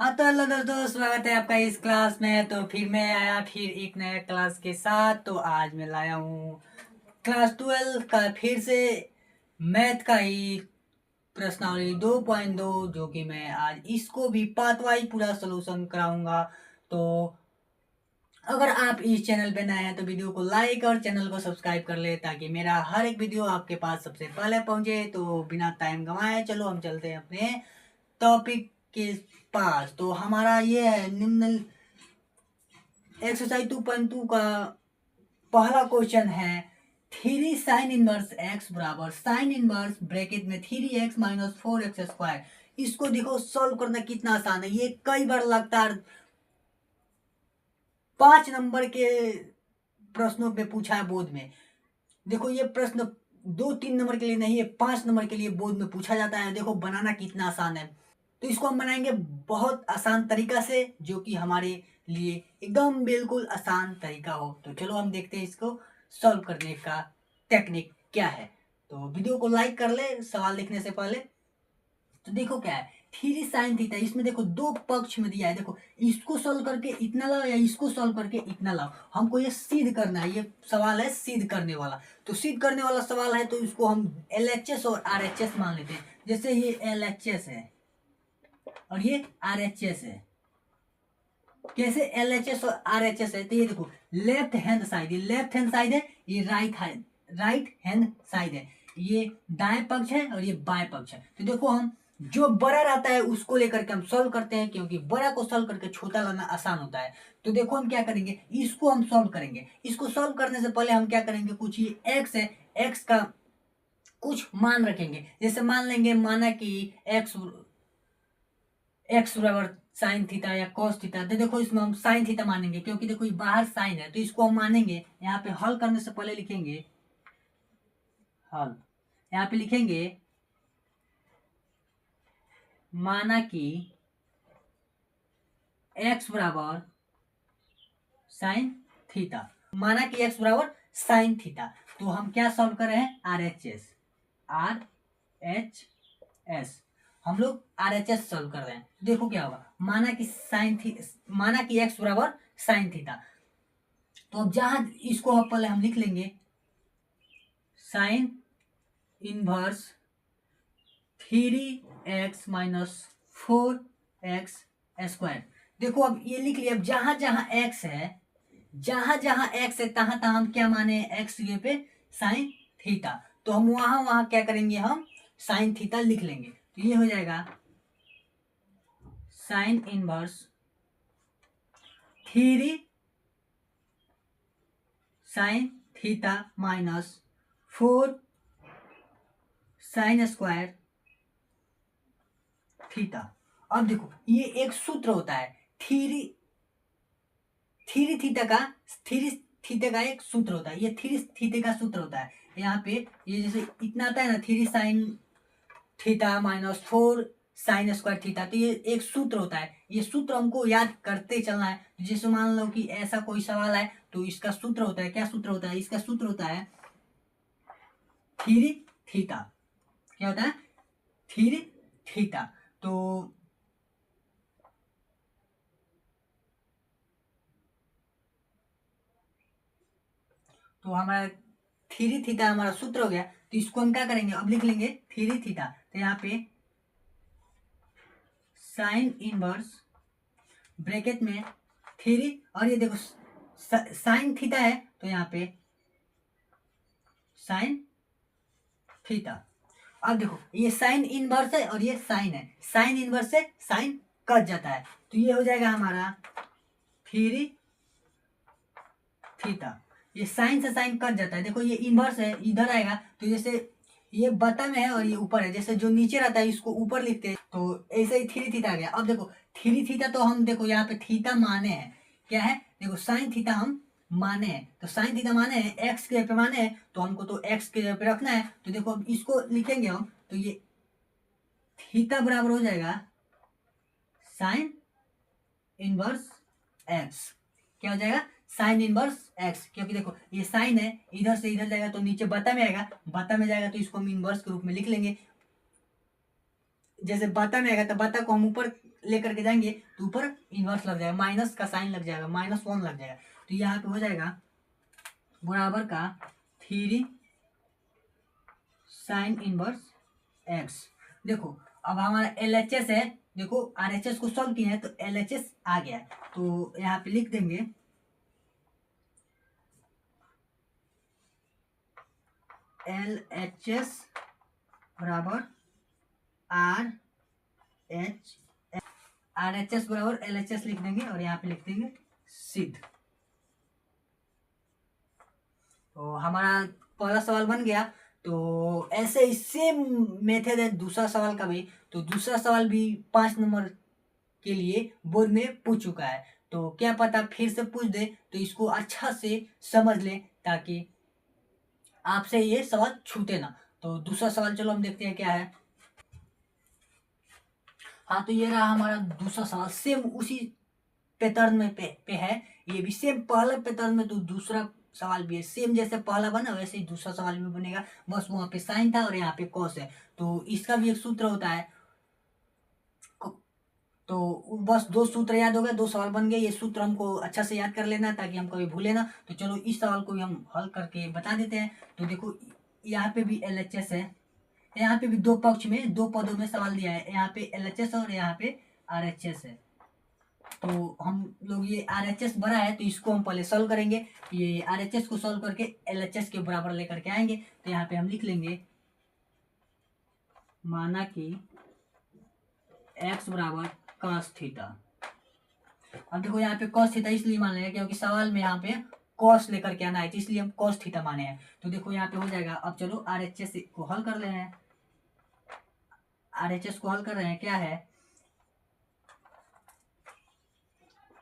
हाँ तो हेलो दोस्तों, स्वागत है आपका इस क्लास में। तो फिर मैं आया फिर एक नया क्लास के साथ। तो आज मैं लाया हूँ क्लास 12 का फिर से मैथ का ही प्रश्नावली 2.2, जो कि मैं आज इसको भी पार्ट वाइज पूरा सोल्यूशन कराऊंगा। तो अगर आप इस चैनल पे नए हैं तो वीडियो को लाइक और चैनल को सब्सक्राइब कर ले, ताकि मेरा हर एक वीडियो आपके पास सबसे पहले पहुंचे। तो बिना टाइम गंवाए चलो हम चलते हैं अपने टॉपिक के पास। तो हमारा ये है निम्न एक्सरसाइज 2.2 का पहला क्वेश्चन है, थ्री साइन इनवर्स एक्स बराबर साइन इनवर्स ब्रैकेट में 3x माइनस 4x स्क्वायर। इसको देखो सॉल्व करना कितना आसान है। ये कई बार लगातार 5 नंबर के प्रश्नों पे पूछा है बोर्ड में। देखो ये प्रश्न 2-3 नंबर के लिए नहीं है, 5 नंबर के लिए बोर्ड में पूछा जाता है। देखो बनाना कितना आसान है। तो इसको हम बनाएंगे बहुत आसान तरीका से, जो कि हमारे लिए एकदम बिल्कुल आसान तरीका हो। तो चलो हम देखते हैं इसको सॉल्व करने का टेक्निक क्या है। तो वीडियो को लाइक कर ले सवाल लिखने से पहले। तो देखो क्या है, थ्री साइन थीटा। इसमें देखो दो पक्ष में दिया है। देखो इसको सॉल्व करके इतना लाओ या इसको सॉल्व करके इतना लाओ, हमको ये सिद्ध करना है। ये सवाल है सिद्ध करने वाला। तो सिद्ध करने वाला सवाल है, तो इसको हम LHS और RHS मान लेते हैं। जैसे ये LHS है और ये RHS है। कैसे LHS और RHS है? तो ये देखो लेफ्ट हैंड साइड, ये लेफ्ट हैंड साइड है, ये राइट हैंड साइड है। ये दाएं पक्ष है और ये बाएं पक्ष है। तो देखो हम जो बड़ा रहता है उसको लेकर के हम सॉल्व करते हैं, क्योंकि बड़ा को सॉल्व करके छोटा लाना आसान होता है। तो देखो हम क्या करेंगे, इसको हम सॉल्व करेंगे। इसको सॉल्व करने से पहले हम क्या करेंगे, कुछ ये x है, x का कुछ मान रखेंगे। जैसे मान लेंगे, माना कि एक्स बराबर साइन थीटा या कॉस थीटा। तो देखो इसमें हम साइन थीटा मानेंगे, क्योंकि देखो ये बाहर साइन है, तो इसको हम मानेंगे। यहाँ पे हल करने से पहले लिखेंगे हल। यहाँ पे लिखेंगे माना कि एक्स बराबर साइन थीटा, माना कि एक्स बराबर साइन थीटा। तो हम क्या सॉल्व कर रहे हैं, RHS हम लोग RHS सॉल्व कर रहे हैं। देखो क्या होगा, माना कि एक्स बराबर साइन थीटा। तो अब जहां इसको अब पहले हम लिख लेंगे sine inverse 3x minus 4x square. देखो अब ये लिख लिया। अब जहां जहां x है, तहां तहां हम क्या माने, x की जगह पे साइन थीटा। तो हम वहां वहां क्या करेंगे, हम साइन थीटा लिख लेंगे। तो ये हो जाएगा sine inverse 3 sine theta minus 4 sine square theta. अब देखो ये एक सूत्र होता है, थ्री थ्री थीटा का थ्री थीटा का एक सूत्र होता है। ये थ्री थीटा का सूत्र होता है। यहाँ पे ये जैसे इतना आता है ना, 3 sine theta minus 4 sine square theta. तो ये एक सूत्र होता है। ये सूत्र हमको याद करते चलना है। जैसे मान लो कि ऐसा कोई सवाल है, तो इसका सूत्र होता है, क्या सूत्र होता है, इसका सूत्र होता है थ्री थीटा। क्या होता है, थ्री थीटा। तो हमारा थ्री थीटा हमारा सूत्र हो गया। तो इसको हम क्या करेंगे, अब लिख लेंगे थ्री थीटा। तो यहाँ पे साइन इनवर्स ब्रैकेट में थ्री, और ये देखो साइन थीटा है, तो यहाँ पे साइन थीटा। अब देखो ये साइन इनवर्स है और ये साइन है, साइन इनवर्स से साइन कट जाता है। तो ये हो जाएगा हमारा थ्री थीटा। ये साइन से साइन कट जाता है। देखो ये इनवर्स है, इधर आएगा। तो जैसे ये बता में है और ये ऊपर है, जैसे जो नीचे रहता है इसको ऊपर लिखते हैं। तो ऐसे ही थ्री थीटा आ गया। अब देखो थ्री थीटा, तो हम देखो यहाँ पे थीटा माने हैं, क्या है, देखो साइन थीटा हम माने हैं। तो साइन थीटा माने हैं, एक्स के जगह पे माने हैं, तो हमको तो एक्स के जगह पे रखना है। तो देखो अब इसको लिखेंगे हम, तो ये थीटा बराबर हो जाएगा साइन इनवर्स एक्स। क्या हो जाएगा, साइन इनवर्स एक्स। क्योंकि देखो ये साइन है, इधर से इधर जाएगा तो नीचे बता में आएगा, बता में जाएगा तो इसको हम इनवर्स के रूप में लिख लेंगे। जैसे बता में आएगा तो बता को हम ऊपर लेकर के जाएंगे तो ऊपर इन्वर्स लग जाएगा, माइनस का साइन लग जाएगा, -1 लग जाएगा। तो यहाँ पे हो जाएगा बराबर का 3 साइन इनवर्स x। देखो अब हमारा LHS है, देखो RHS को सॉल्व किए हैं तो LHS आ गया, तो यहाँ पे लिख देंगे LHS बराबर RHS बराबर LHS लिख देंगे और यहाँ पे लिख देंगे सिद्ध। तो हमारा पहला सवाल बन गया। तो ऐसे ही सेम मेथड है दूसरा सवाल का भी। तो दूसरा सवाल भी 5 नंबर के लिए बोर्ड में पूछ चुका है, तो क्या पता फिर से पूछ दे, तो इसको अच्छा से समझ ले ताकि आपसे ये सवाल छूटे ना। तो दूसरा सवाल चलो हम देखते हैं क्या है। हाँ, तो ये रहा हमारा दूसरा सवाल, सेम उसी पैटर्न में पे है, ये भी सेम पहला पैटर्न में, तो दूसरा सवाल भी है सेम, जैसे पहला बना वैसे ही दूसरा सवाल भी बनेगा, बस वहाँ पे साइन था और यहाँ पे कॉस है। तो इसका भी एक सूत्र होता है, तो बस 2 सूत्र याद हो गए, 2 सवाल बन गए। ये सूत्र हमको अच्छा से याद कर लेना ताकि हम कभी भूले ना। तो चलो इस सवाल को भी हम हल करके बता देते हैं। तो देखो यहाँ पे भी LHS है, यहाँ पे भी 2 पक्ष में 2 पदों में सवाल दिया है, यहाँ पे LHS और यहाँ पे RHS है। तो हम लोग ये RHS बड़ा है तो इसको हम पहले सॉल्व करेंगे, ये RHS को सॉल्व करके LHS के बराबर लेकर के आएंगे। तो यहाँ पे हम लिख लेंगे माना कि x बराबर cos थीटा। अब देखो यहाँ पे cos थीटा इसलिए मान लेंगे क्योंकि सवाल में यहाँ पे cos लेकर के आना है, तो इसलिए हम cos थीटा माने हैं। तो देखो यहाँ पे हो जाएगा। अब चलो RHS को हल कर ले रहे हैं, RHS को हल कर रहे हैं, क्या है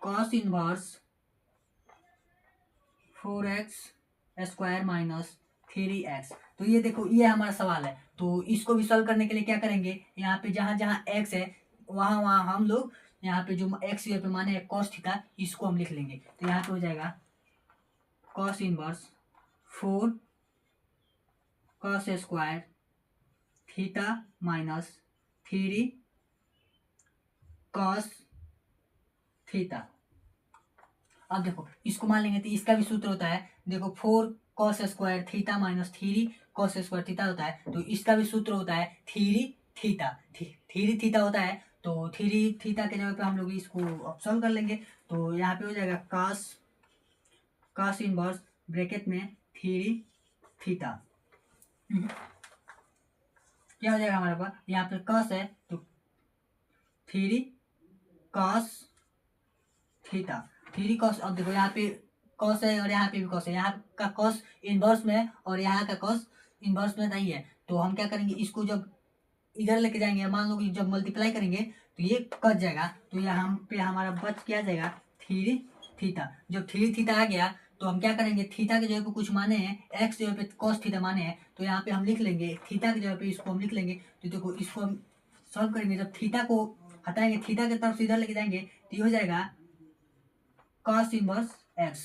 cos inverse 4x square minus 3x। तो ये देखो ये हमारा सवाल है, तो इसको भी सॉल्व करने के लिए क्या करेंगे, यहाँ पे जहाँ जहाँ x है वहाँ वहाँ हम लोग यहाँ पे जो x यहाँ पे माने है cos थीटा, इसको हम लिख लेंगे। तो यहाँ पे हो जाएगा cos inverse 4 cos square theta minus 3 cos theta. अब देखो इसको मान लेंगे तो इसका भी सूत्र होता है, देखो 4 cos square theta minus 3 cos square theta होता है। तो इसका भी सूत्र होता है 3 थीटा, 3 थीटा होता है। तो 3 थीटा के जगह पे हम लोग इसको सॉल्व कर लेंगे। तो यहाँ पे हो जाएगा cos इनवर्स ब्रैकेट में 3 थीटा। क्या हो जाएगा हमारे पास, यहाँ पे cos है तो 3 cos थीटा, 3 cos। अब देखो यहाँ पे cos है और यहाँ पे भी cos है, यहाँ का cos इनवर्स में है और यहाँ का cos इनवर्स में नहीं है। तो हम क्या करेंगे, इसको जब इधर लेके जाएंगे, मान लो कि जब मल्टीप्लाई करेंगे तो ये कट जाएगा। तो यहाँ पे हमारा बच क्या जाएगा 3 थीटा। जब 3 थीटा आ गया तो हम क्या करेंगे, थीटा के जगह पे कुछ माने हैं, एक्स जगह पे cos थीटा माने हैं, तो यहाँ पे हम लिख लेंगे थीटा की जगह पे इसको हम लिख लेंगे। तो देखो इसको हम सॉल्व करेंगे, जब थीटा को हटाएंगे, थीटा की तरफ से इधर लेके जाएंगे तो ये हो जाएगा cos इनवर्स x।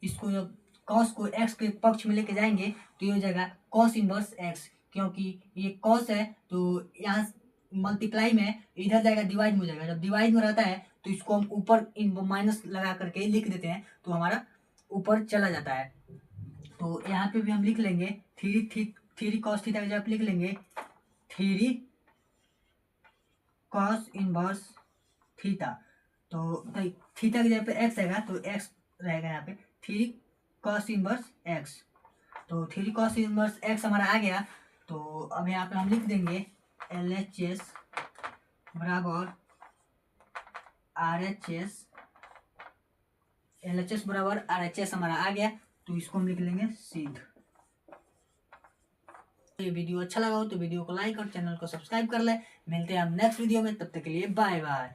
इसको जब cos को x के पक्ष में लेके जाएंगे तो ये हो जाएगा cos इनवर्स x, क्योंकि ये cos है तो यहाँ मल्टीप्लाई में इधर जाएगा डिवाइड में हो जाएगा। जब डिवाइड में रहता है तो इसको हम ऊपर इन माइनस लगा करके लिख देते हैं, तो हमारा ऊपर चला जाता है। तो यहाँ पे भी हम लिख लेंगे 3 cos थीटा की जगह लिख लेंगे 3 cos इनवर्स थीटा। तो थीटा की जगह पे x आएगा तो x रहेगा यहाँ पे 3 cos इनवर्स x। तो 3 cos इनवर्स x हमारा आ गया। तो अब यहाँ पे हम लिख देंगे LHS बराबर RHS, LHS बराबर RHS हमारा आ गया। तो इसको हम लिख लेंगे सिद्ध। ये वीडियो अच्छा लगा हो तो वीडियो को लाइक और चैनल को सब्सक्राइब कर ले। मिलते हैं हम नेक्स्ट वीडियो में, तब तक के लिए बाय बाय।